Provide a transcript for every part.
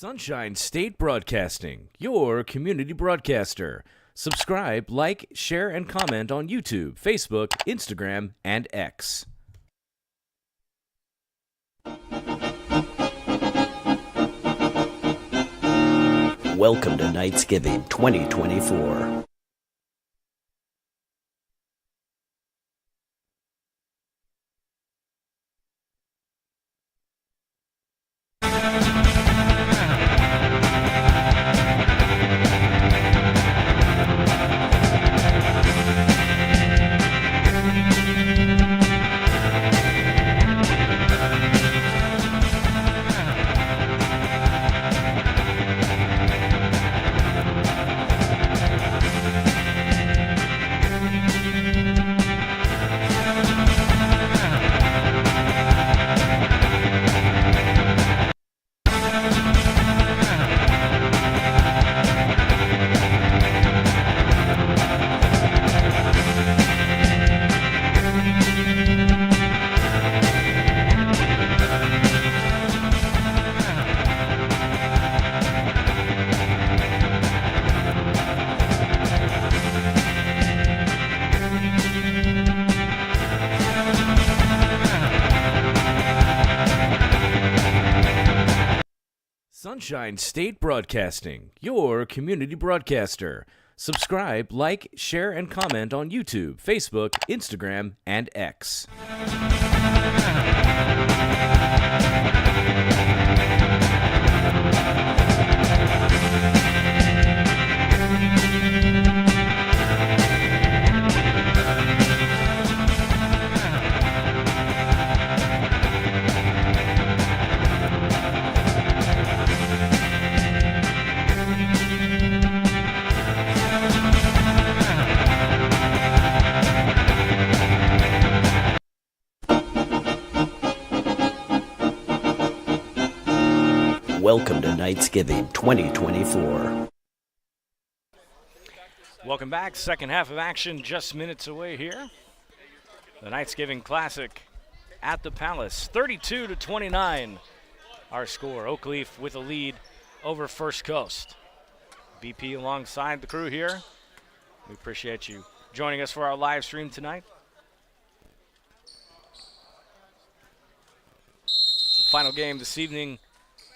Sunshine State Broadcasting, your community broadcaster. Subscribe, like, share, and comment on YouTube, Facebook, Instagram, and X. Welcome to KnightsGiving 2024. Sunshine State Broadcasting, your community broadcaster. Subscribe, like, share, and comment on YouTube, Facebook, Instagram, and X. Welcome to KnightsGiving 2024. Welcome back. Second half of action just minutes away here. The KnightsGiving Classic at the Palace. 32-29 our score. Oakleaf with a lead over First Coast. BP alongside the crew here. We appreciate you joining us for our live stream tonight. It's the final game this evening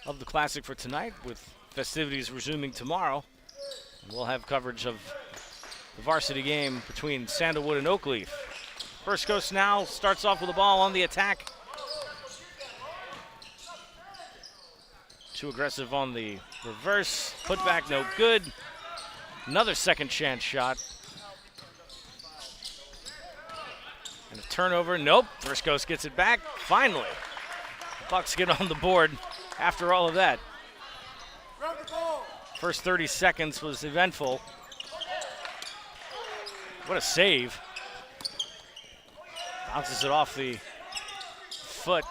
of the Classic for tonight, with festivities resuming tomorrow. And we'll have coverage of the varsity game between Sandalwood and Oakleaf. First Coast now starts off with the ball on the attack. Too aggressive on the reverse. Put back, no good. Another second chance shot. And a turnover, nope. First Coast gets it back, finally. The Bucks get on the board after all of that. First 30 seconds was eventful. What a save. Bounces it off the foot.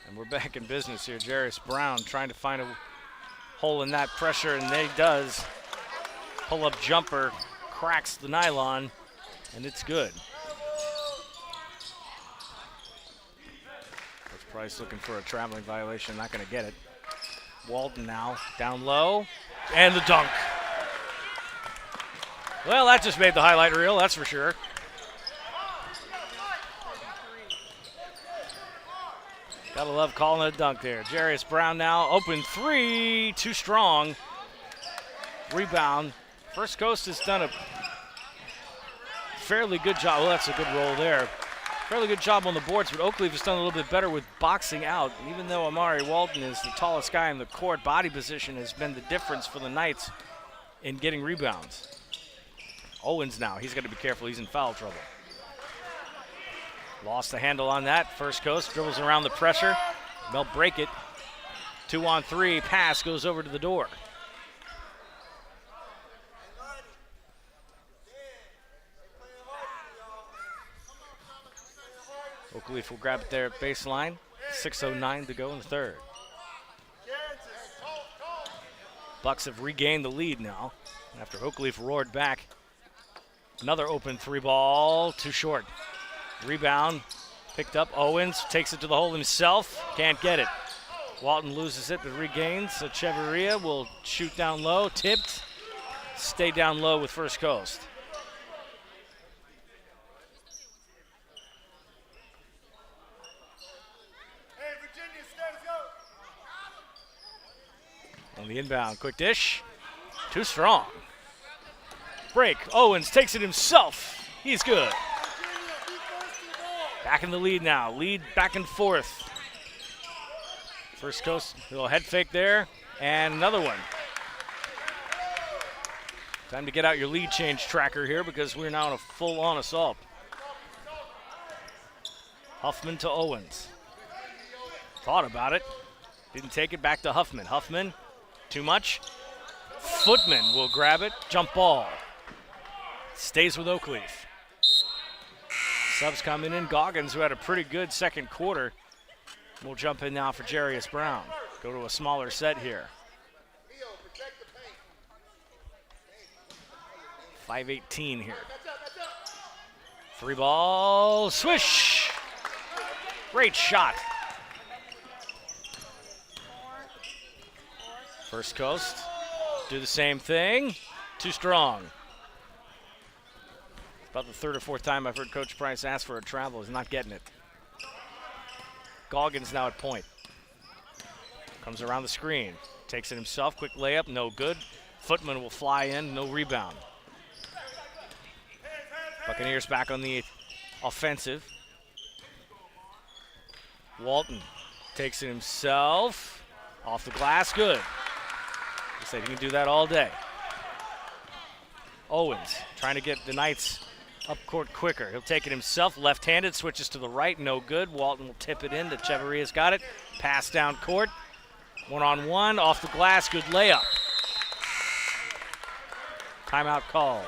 And we're back in business here. Jarius Brown trying to find a hole in that pressure, and he does. Pull-up jumper cracks the nylon, and it's good. Price looking for a traveling violation, not going to get it. Walden now down low, and the dunk. Well, that just made the highlight reel, that's for sure. Gotta love calling it a dunk there. Jarius Brown now, open three, too strong. Rebound. First Coast has done a fairly good job. Well, that's a good roll there. Fairly good job on the boards, but Oakleaf has done a little bit better with boxing out. Even though Amari Walton is the tallest guy in the court, body position has been the difference for the Knights in getting rebounds. Owens now, he's got to be careful, he's in foul trouble. Lost the handle on that. First Coast dribbles around the pressure. They'll break it. 2-on-3, pass goes over to the door. Oakleaf will grab it there at baseline. 6:09 to go in the third. Bucks have regained the lead now after Oakleaf roared back. Another open three ball, too short. Rebound, Picked up. Owens takes it to the hole himself. Can't get it. Walton loses it but regains. So Cheveria will shoot down low. Tipped. Stay down low with First Coast. On the inbound, quick dish. Too strong. Break. Owens takes it himself. He's good. Back in the lead now. Lead back and forth. First Coast, little head fake there. And another one. Time to get out your lead change tracker here because we're now in a full-on assault. Huffman to Owens. Thought about it. Didn't take it. Back to Huffman. Huffman. Too much. Footman will grab it. Jump ball. Stays with Oakleaf. Subs coming in. Goggins, who had a pretty good second quarter, will jump in now for Jarius Brown. Go to a smaller set here. 5:18 here. 3-ball. Swish. Great shot. First Coast, do the same thing. Too strong. About the third or fourth time I've heard Coach Price ask for a travel. He's not getting it. Goggins now at point. Comes around the screen. Takes it himself. Quick layup. No good. Footman will fly in. No rebound. Buccaneers back on the offensive. Walton takes it himself. Off the glass. Good. He said he can do that all day. Owens trying to get the Knights up court quicker. He'll take it himself. Left-handed, switches to the right. No good. Walton will tip it in. Cheveria's got it. Pass down court. One-on-one. Off the glass. Good layup. Timeout called.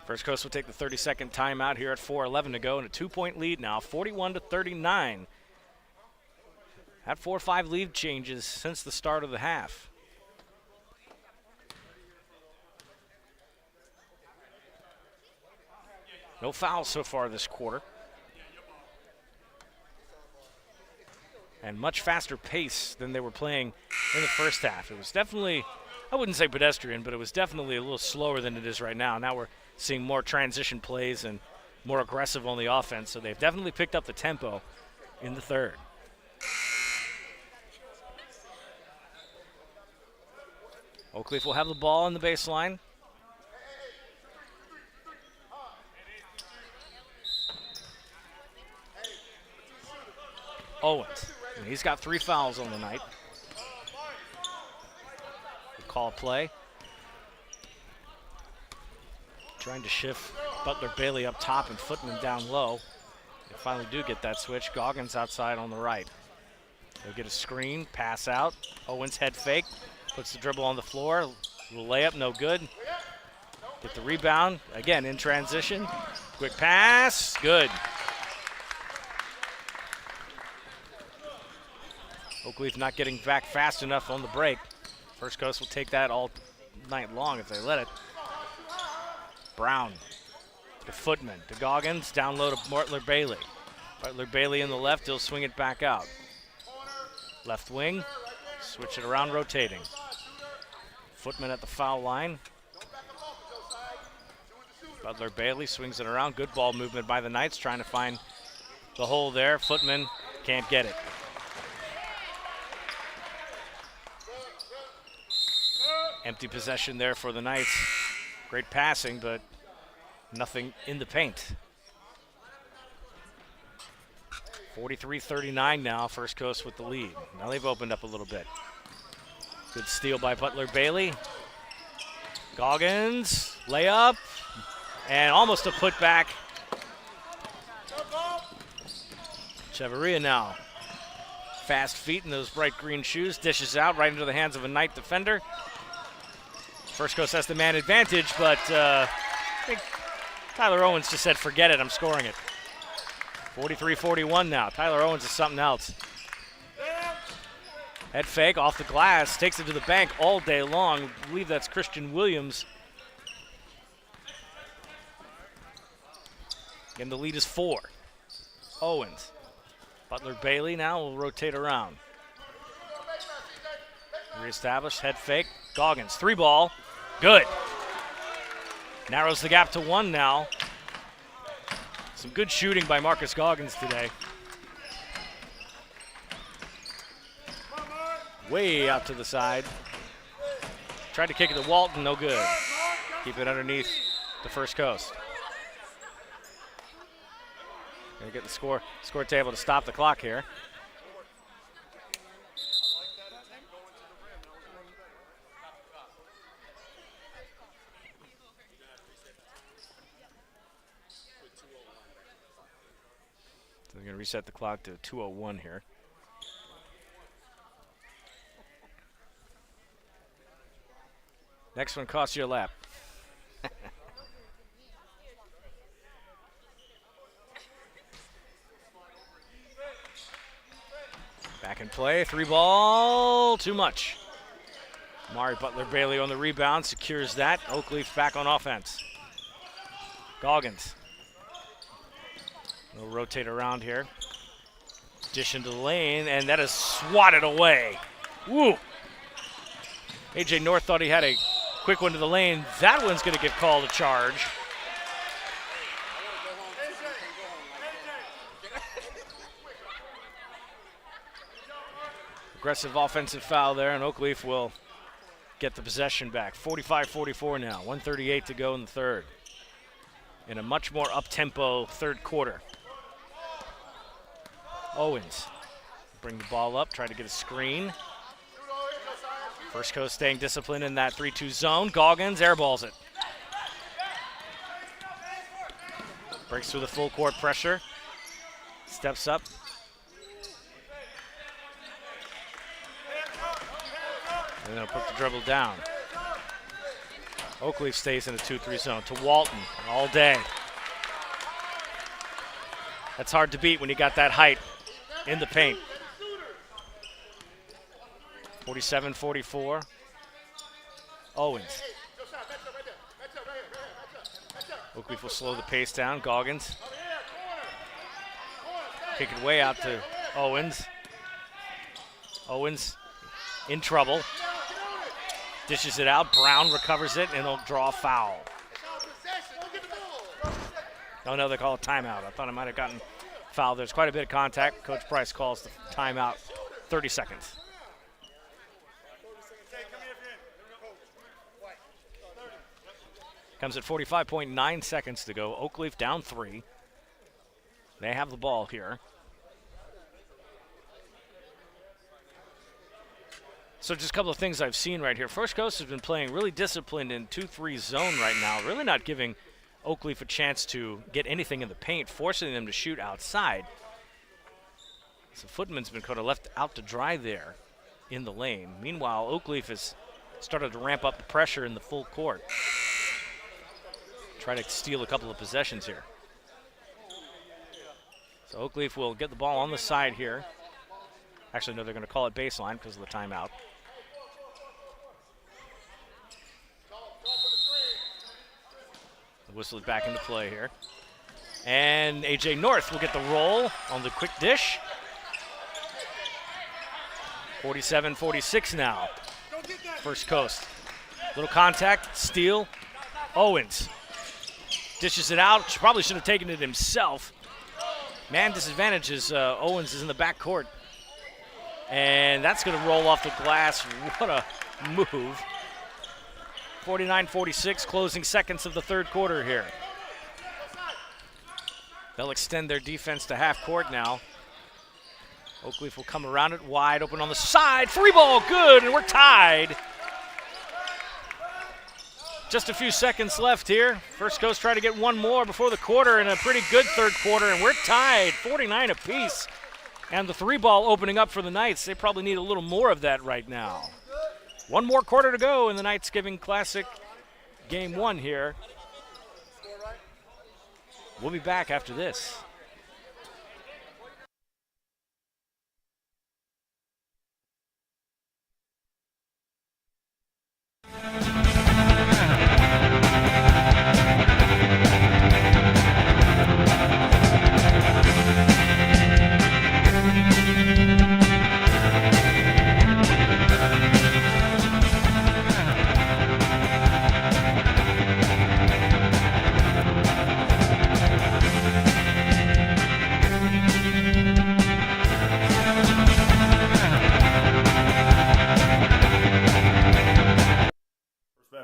First Coast will take the 30-second timeout here at 4:11 to go and a 2-point lead now, 41-39. Had 4 or 5 lead changes since the start of the half. No fouls so far this quarter. And much faster pace than they were playing in the first half. It was definitely, I wouldn't say pedestrian, but it was definitely a little slower than it is right now. Now we're seeing more transition plays and more aggressive on the offense, so they've definitely picked up the tempo in the third. Oakleaf will have the ball on the baseline. Owens, and he's got 3 fouls on the night. Call play. Trying to shift Butler-Bailey up top and Footman down low. They finally do get that switch. Goggins outside on the right. They'll get a screen, pass out. Owens head fake, puts the dribble on the floor. Little layup, no good. Get the rebound, again in transition. Quick pass, good. Oakleaf not getting back fast enough on the break. First Coast will take that all night long if they let it. Brown to Footman, to Goggins, down low to Butler-Bailey. Butler-Bailey in the left, he'll swing it back out. Left wing, switch it around, rotating. Footman at the foul line. Butler-Bailey swings it around, good ball movement by the Knights, trying to find the hole there. Footman can't get it. Empty possession there for the Knights. Great passing, but nothing in the paint. 43-39 now, First Coast with the lead. Now they've opened up a little bit. Good steal by Butler-Bailey. Goggins, layup, and almost a putback. Cheveria now. Fast feet in those bright green shoes, dishes out right into the hands of a Knight defender. First Coast has the man advantage, but I think Tyler Owens just said, forget it, I'm scoring it. 43-41 now. Tyler Owens is something else. Head fake off the glass, takes it to the bank all day long. I believe that's Christian Williams. And the lead is 4. Owens. Butler Bailey now will rotate around. Reestablished, head fake. Goggins, 3 ball. Good. Narrows the gap to 1 now. Some good shooting by Marcus Goggins today. Way out to the side. Tried to kick it to Walton, no good. Keep it underneath the first coast. Gonna get the score table to stop the clock here. So they're gonna reset the clock to 2:01 here. Next one costs you a lap. Back in play, 3 ball, too much. Mari Butler-Bailey on the rebound, secures that. Oakleaf back on offense. Goggins. We'll rotate around here. Dish into the lane, and that is swatted away. Woo! AJ North thought he had a quick one to the lane. That one's going to get called a charge. Aggressive offensive foul there, and Oakleaf will get the possession back. 45-44 now, 1:38 to go in the third. In a much more up-tempo third quarter. Owens bring the ball up, try to get a screen. First Coast staying disciplined in that 3-2 zone. Goggins airballs it. Breaks through the full court pressure. Steps up. And then he'll put the dribble down. Oakleaf stays in a 2-3 zone to Walton all day. That's hard to beat when you got that height in the paint. 47-44. Owens. Oakleaf will slow the pace down. Goggins. Kick it way out to Owens. Owens in trouble. Dishes it out. Brown recovers it, and he'll draw a foul. Oh, no, they call a timeout. I thought I might have gotten fouled. There's quite a bit of contact. Coach Price calls the timeout. 30 seconds. Comes at 45.9 seconds to go. Oakleaf down 3. They have the ball here. So just a couple of things I've seen right here. First Coast has been playing really disciplined in 2-3 zone right now, really not giving Oakleaf a chance to get anything in the paint, forcing them to shoot outside. So Footman's been kind of left out to dry there in the lane. Meanwhile, Oakleaf has started to ramp up the pressure in the full court. Try to steal a couple of possessions here. So Oakleaf will get the ball on the side here. Actually, no, they're going to call it baseline because of the timeout. The whistle is back into play here. And AJ North will get the roll on the quick dish. 47-46 now. First Coast. Little contact, steal. Owens dishes it out. Probably should have taken it himself. Man disadvantages. Owens is in the back court. And that's going to roll off the glass. What a move. 49-46, closing seconds of the third quarter here. They'll extend their defense to half court now. Oakleaf will come around it, wide open on the side. 3 ball, good, and we're tied. Just a few seconds left here. First Coast try to get one more before the quarter in a pretty good third quarter, and we're tied, 49 apiece. And the 3 ball opening up for the Knights. They probably need a little more of that right now. One more quarter to go in the KnightsGiving Classic Game 1 here. We'll be back after this.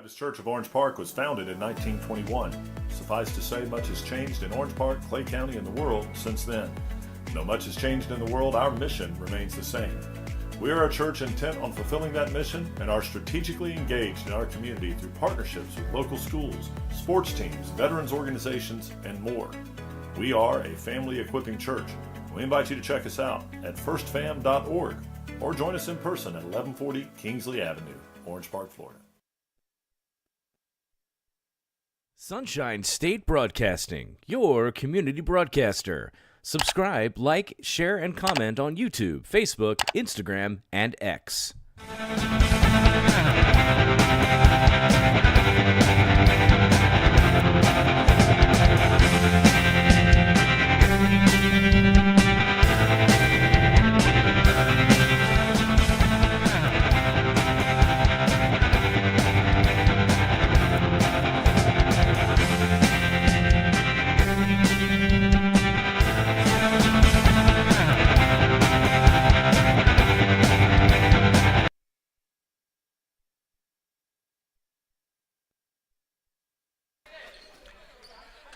Baptist Church of Orange Park was founded in 1921. Suffice to say, much has changed in Orange Park, Clay County, and the world since then. Though much has changed in the world, our mission remains the same. We are a church intent on fulfilling that mission and are strategically engaged in our community through partnerships with local schools, sports teams, veterans organizations, and more. We are a family equipping church. We invite you to check us out at firstfam.org or join us in person at 1140 Kingsley Avenue, Orange Park, Florida. Sunshine State Broadcasting, your community broadcaster. Subscribe, like, share, and comment on YouTube, Facebook, Instagram, and X.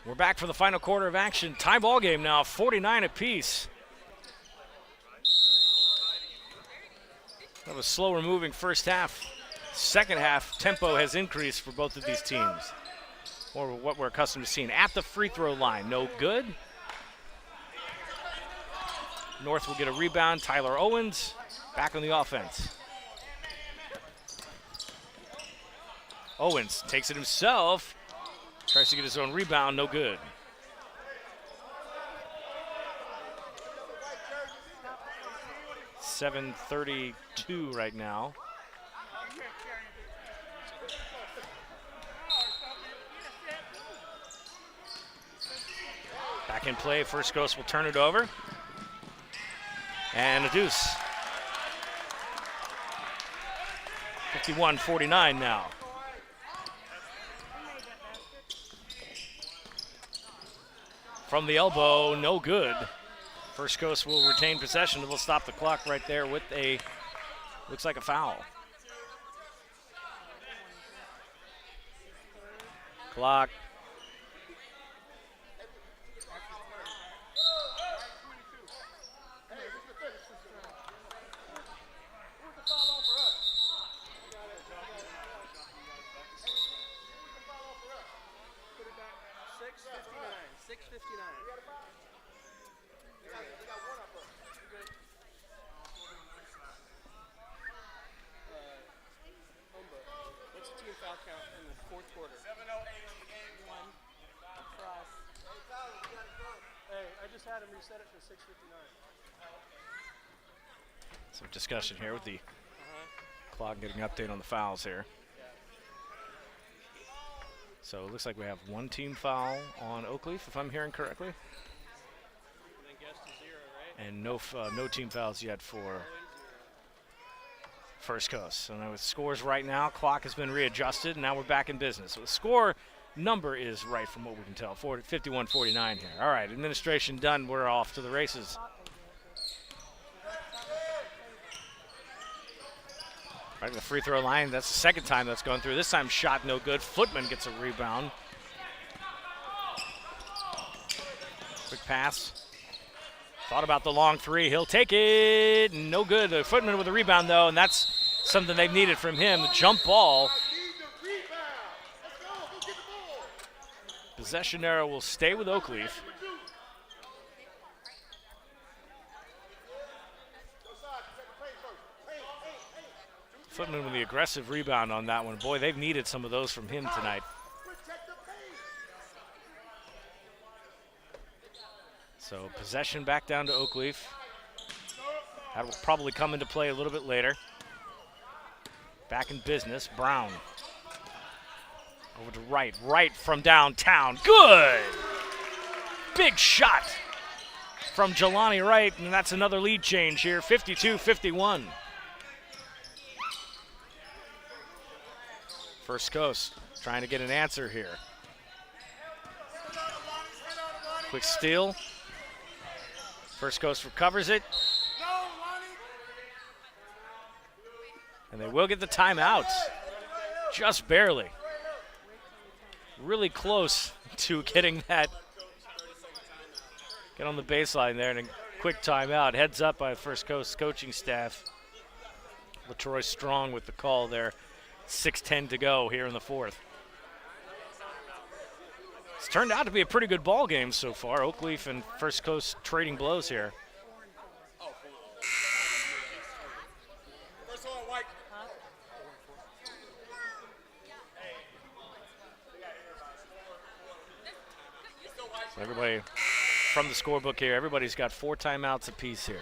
We're back for the final quarter of action. Tie ball game now, 49 apiece. That was slower moving first half. Second half, tempo has increased for both of these teams. Or what we're accustomed to seeing. At the free throw line, no good. North will get a rebound. Tyler Owens back on the offense. Owens takes it himself. Tries to get his own rebound, no good. .732 right now. Back in play, First Coast will turn it over. And a deuce. 51-49 now. From the elbow, no good. First Coast will retain possession. It will stop the clock right there with a, looks like a foul. Clock. Some discussion here with the clock getting an update on the fouls here. So it looks like we have one team foul on Oakleaf, if I'm hearing correctly. And no team fouls yet for First Coast. So now with scores right now, clock has been readjusted, and now we're back in business. So the score number is right from what we can tell, 51-49 here. All right, administration done. We're off to the races. Right at the free throw line. That's the second time that's gone through. This time shot no good. Footman gets a rebound. Quick pass. Thought about the long three. He'll take it. No good. Footman with a rebound, though, and that's something they've needed from him. The jump ball. Possession arrow will stay with Oakleaf. Footman with the aggressive rebound on that one. Boy, they've needed some of those from him tonight. So possession back down to Oakleaf. That will probably come into play a little bit later. Back in business, Brown. Over to Wright. Wright from downtown. Good! Big shot from Jelani Wright, and that's another lead change here, 52-51. First Coast trying to get an answer here. Quick steal. First Coast recovers it. And they will get the timeout. just barely. Really close to getting that. Get on the baseline there and a quick timeout. Heads up by the First Coast coaching staff. LaTroy Strong with the call there. 6:10 to go here in the fourth. It's turned out to be a pretty good ball game so far. Oakleaf and First Coast trading blows here. So everybody from the scorebook here, everybody's got 4 timeouts apiece here.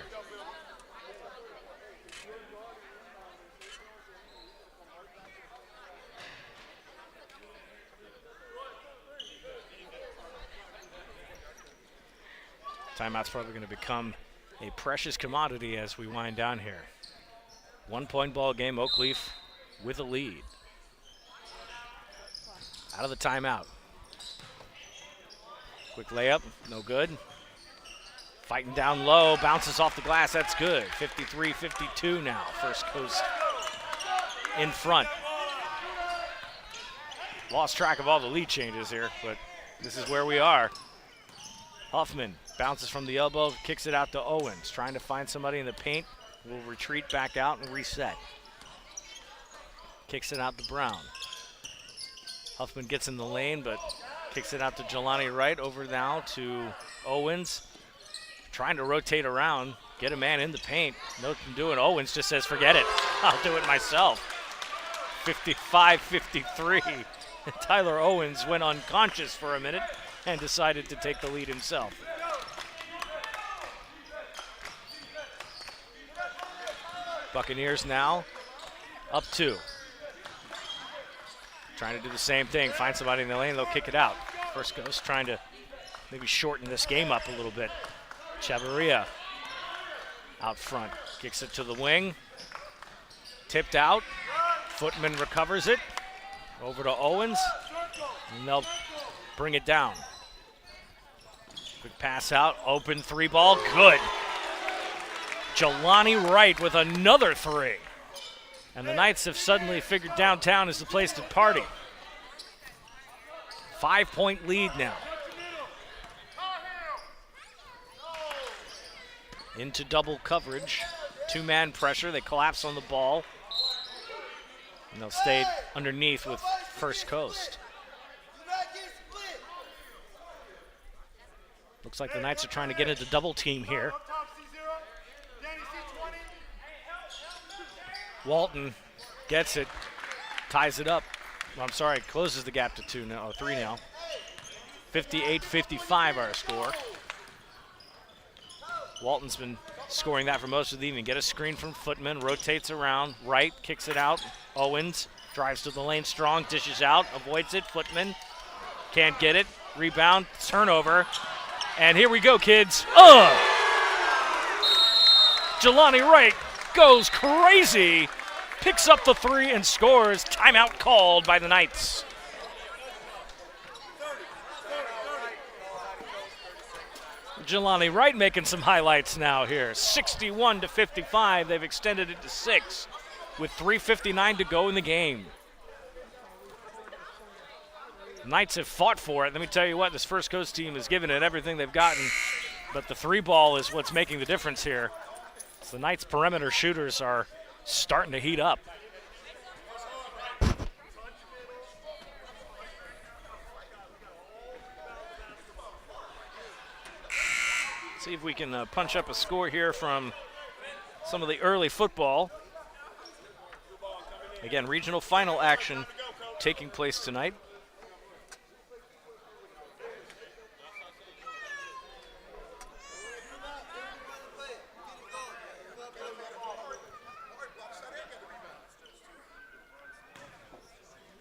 Timeout's probably going to become a precious commodity as we wind down here. 1-point ball game, Oakleaf with a lead. Out of the timeout. Quick layup, no good. Fighting down low, bounces off the glass, that's good. 53-52 now, First Coast in front. Lost track of all the lead changes here, but this is where we are. Huffman bounces from the elbow, kicks it out to Owens. Trying to find somebody in the paint, will retreat back out and reset. Kicks it out to Brown. Huffman gets in the lane, but kicks it out to Jelani Wright. Over now to Owens. Trying to rotate around, get a man in the paint. Nothing doing. Owens just says, forget it. I'll do it myself. 55-53. Tyler Owens went unconscious for a minute and decided to take the lead himself. Buccaneers now up 2. Trying to do the same thing, find somebody in the lane, they'll kick it out. First Coast trying to maybe shorten this game up a little bit. Chavarria out front, kicks it to the wing. Tipped out, Footman recovers it. Over to Owens, and they'll bring it down. Quick pass out, open 3-ball, good. Jelani Wright with another 3. And the Knights have suddenly figured downtown is the place to party. 5-point lead now. Into double coverage. 2-man pressure. They collapse on the ball. And they'll stay underneath with First Coast. Looks like the Knights are trying to get into double team here. Walton gets it, ties it up. Well, I'm sorry, closes the gap to 3 now. 58-55 our score. Walton's been scoring that for most of the evening. Get a screen from Footman, rotates around. Wright kicks it out. Owens drives to the lane strong, dishes out, avoids it. Footman can't get it. Rebound, turnover. And here we go, kids. Jelani Wright goes crazy, picks up the 3 and scores. Timeout called by the Knights. Jelani Wright making some highlights now here. 61-55, they've extended it to 6 with 3:59 to go in the game. Knights have fought for it. Let me tell you what, this First Coast team has given it everything they've gotten, but the 3-ball is what's making the difference here. The Knights' perimeter shooters are starting to heat up. See if we can punch up a score here from some of the early football. Again, regional final action taking place tonight.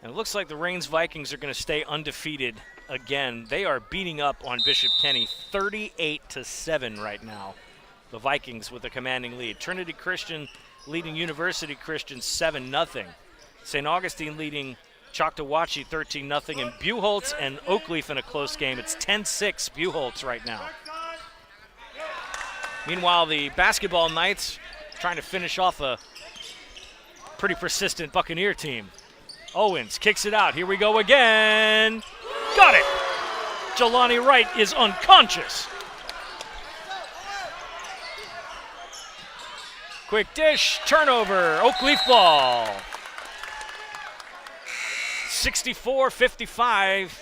And it looks like the Reigns Vikings are going to stay undefeated again. They are beating up on Bishop Kenny 38-7 right now. The Vikings with a commanding lead. Trinity Christian leading University Christian 7-0. St. Augustine leading Choctawhatchee 13-0. And Buchholz and Oakleaf in a close game. It's 10-6 Buchholz right now. Meanwhile, the basketball Knights trying to finish off a pretty persistent Buccaneer team. Owens kicks it out. Here we go again. Got it. Jelani Wright is unconscious. Quick dish, turnover, Oakleaf ball. 64-55.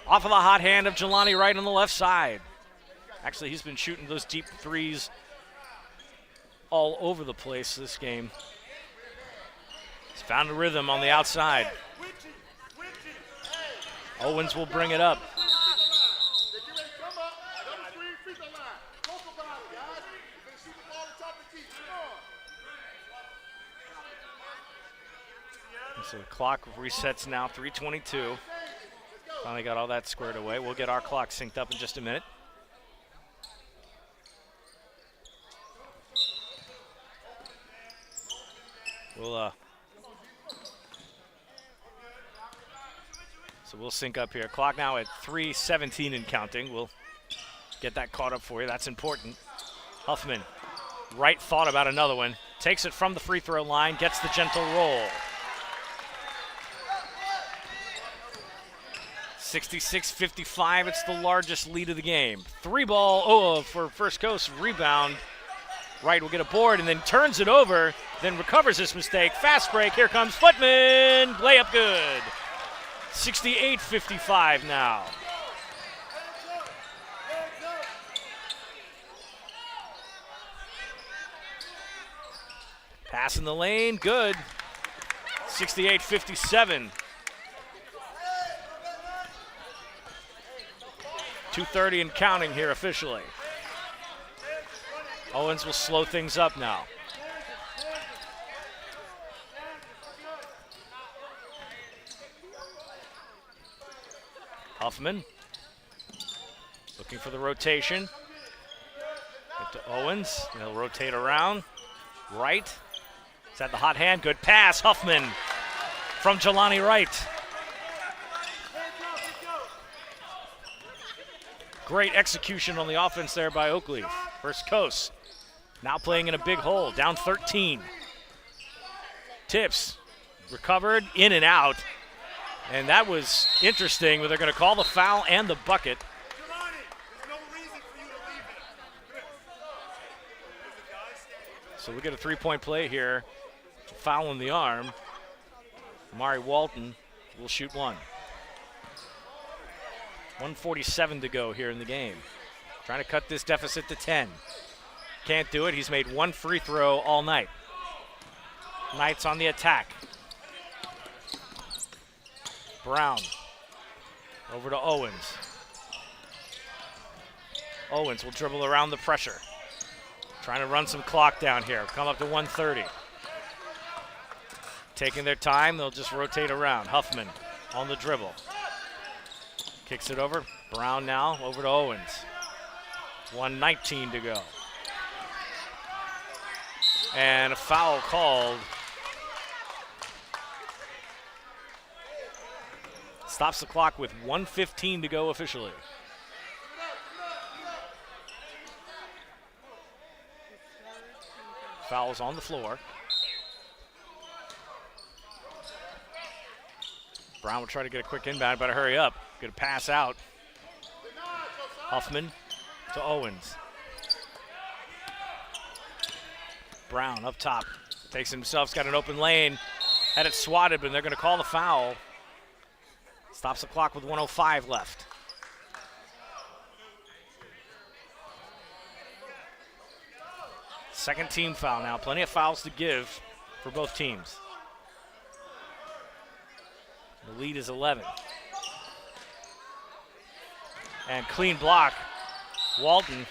Off of the hot hand of Jelani Wright on the left side. Actually, he's been shooting those deep threes all over the place this game. He's found a rhythm on the outside. Owens will bring it up. So the clock resets now, 3:22. Finally got all that squared away. We'll get our clock synced up in just a minute. We'll sync up here. Clock now at 3:17 and counting. We'll get that caught up for you. That's important. Huffman, Wright thought about another one. Takes it from the free throw line, gets the gentle roll. 66-55, it's the largest lead of the game. Three ball, for First Coast, rebound. Wright will get a board and then turns it over, then recovers his mistake. Fast break, here comes Footman, layup good. 68-55 now. Pass in the lane, good. 68-57. 2:30 and counting here officially. Owens will slow things up now. Huffman looking for the rotation. Get to Owens. He'll rotate around. Wright. Is that the hot hand? Good pass. Huffman from Jelani Wright. Great execution on the offense there by Oakleaf. First Coast now playing in a big hole, down 13. Tips recovered, in and out. And that was interesting, where they're going to call the foul and the bucket. So we get a three-point play here. Foul in the arm. Amari Walton will shoot one. 1:47 to go here in the game. Trying to cut this deficit to 10. Can't do it. He's made one free throw all night. Knights on the attack. Brown over to Owens. Owens will dribble around the pressure. Trying to run some clock down here. Come up to 1:30. Taking their time, they'll just rotate around. Huffman on the dribble. Kicks it over. Brown now over to Owens. 1:19 to go. And a foul called. Stops the clock with 1:15 to go officially. Foul's on the floor. Brown will try to get a quick inbound, better hurry up. Get a pass out. Huffman to Owens. Brown up top. Takes himself, got an open lane. Had it swatted, but they're going to call the foul. Stops the clock with 1:05 left. Second team foul now. Plenty of fouls to give for both teams. The lead is 11. And clean block. Walton.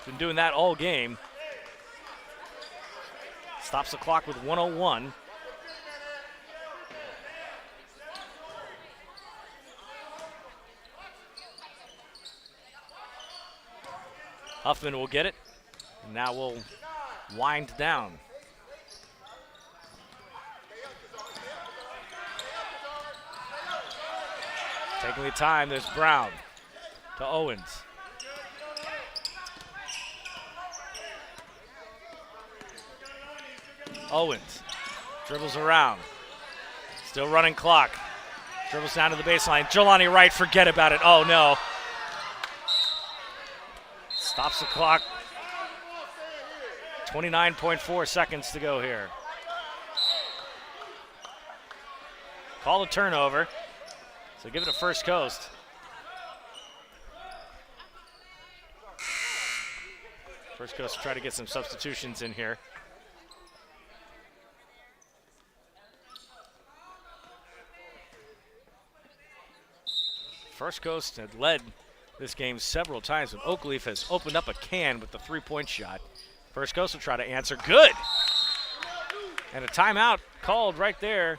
Been doing that all game. Stops the clock with 1:01. Huffman will get it. And now we'll wind down. Taking the time, there's Brown to Owens. Owens Dribbles around. Still running clock. Dribbles down to the baseline. Jelani Wright, forget about it. Oh, no. Stops the clock. 29.4 seconds to go here. Call a turnover. So give it to First Coast. First Coast will try to get some substitutions in here. First Coast had led this game several times, but Oakleaf has opened up a can with the three-point shot. First Coast will try to answer. Good! And a timeout called right there.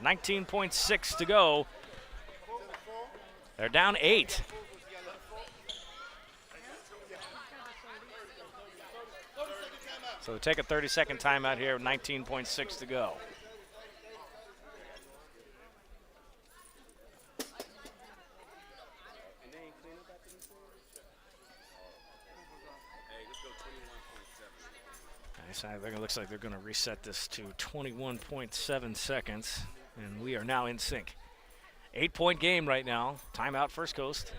19.6 to go. They're down 8. So they take a 30-second timeout here with 19.6 to go. Nice. I think it looks like they're going to reset this to 21.7 seconds, and we are now in sync. 8-point game right now. Timeout, First Coast.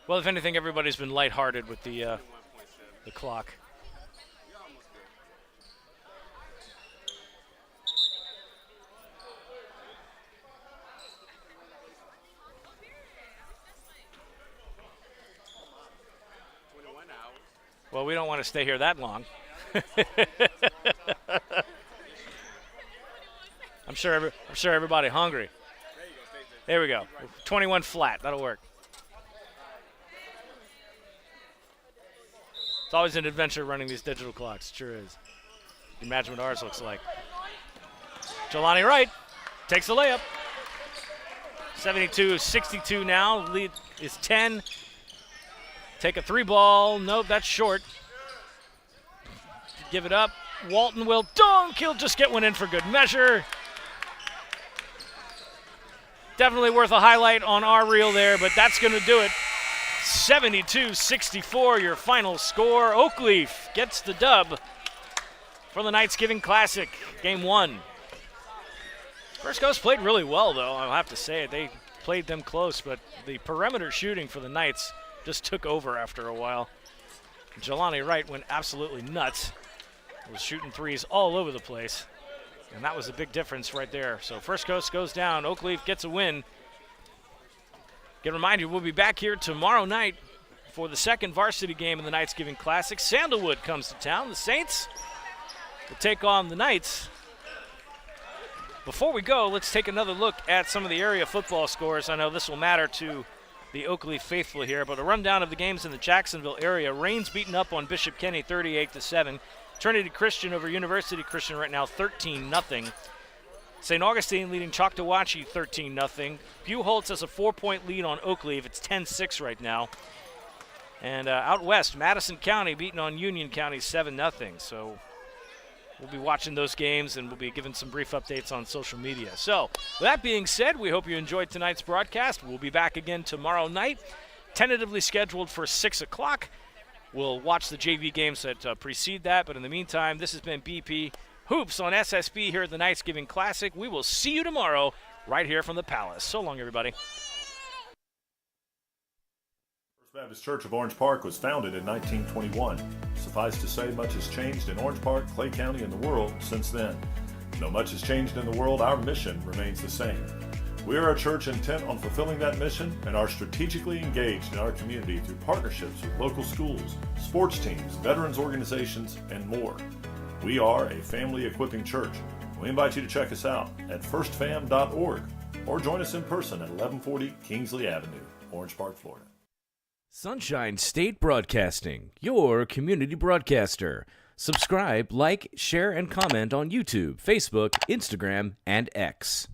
Well, if anything, everybody's been lighthearted with the clock. Well, we don't want to stay here that long. I'm sure everybody hungry. There we go. 21 flat. That'll work. It's always an adventure running these digital clocks. It sure is. Imagine what ours looks like. Jelani Wright takes the layup. 72-62 now. Lead is 10. Take a three ball. Nope, that's short. Give it up. Walton will dunk. He'll just get one in for good measure. Definitely worth a highlight on our reel there, but that's going to do it. 72-64, your final score. Oakleaf gets the dub for the KnightsGiving Classic, Game 1. First Coast played really well, though. I'll have to say it. They played them close, but the perimeter shooting for the Knights just took over after a while. Jelani Wright went absolutely nuts. Was shooting threes all over the place. And that was a big difference right there. So First Coast goes down. Oakleaf gets a win. Get reminded, we'll be back here tomorrow night for the second varsity game in the KnightsGiving Classic. Sandalwood comes to town. The Saints will take on the Knights. Before we go, let's take another look at some of the area football scores. I know this will matter to the Oakleaf faithful here, but a rundown of the games in the Jacksonville area. Rains beaten up on Bishop Kenny 38-7. Trinity Christian over University Christian right now 13-0. St. Augustine leading Choctawhatchee 13-0. Buchholz has a 4-point lead on Oakleaf. It's 10-6 right now. And out west, Madison County beating on Union County 7-0. So we'll be watching those games, and we'll be giving some brief updates on social media. So with that being said, we hope you enjoyed tonight's broadcast. We'll be back again tomorrow night, tentatively scheduled for 6 o'clock. We'll watch the JV games that precede that, but in the meantime, this has been BP Hoops on SSB here at the KnightsGiving Classic. We will see you tomorrow right here from the Palace. So long, everybody. First Baptist Church of Orange Park was founded in 1921. Suffice to say, much has changed in Orange Park, Clay County, and the world since then. Though much has changed in the world, our mission remains the same. We are a church intent on fulfilling that mission and are strategically engaged in our community through partnerships with local schools, sports teams, veterans organizations, and more. We are a family equipping church. We invite you to check us out at firstfam.org or join us in person at 1140 Kingsley Avenue, Orange Park, Florida. Sunshine State Broadcasting, your community broadcaster. Subscribe, like, share, and comment on YouTube, Facebook, Instagram, and X.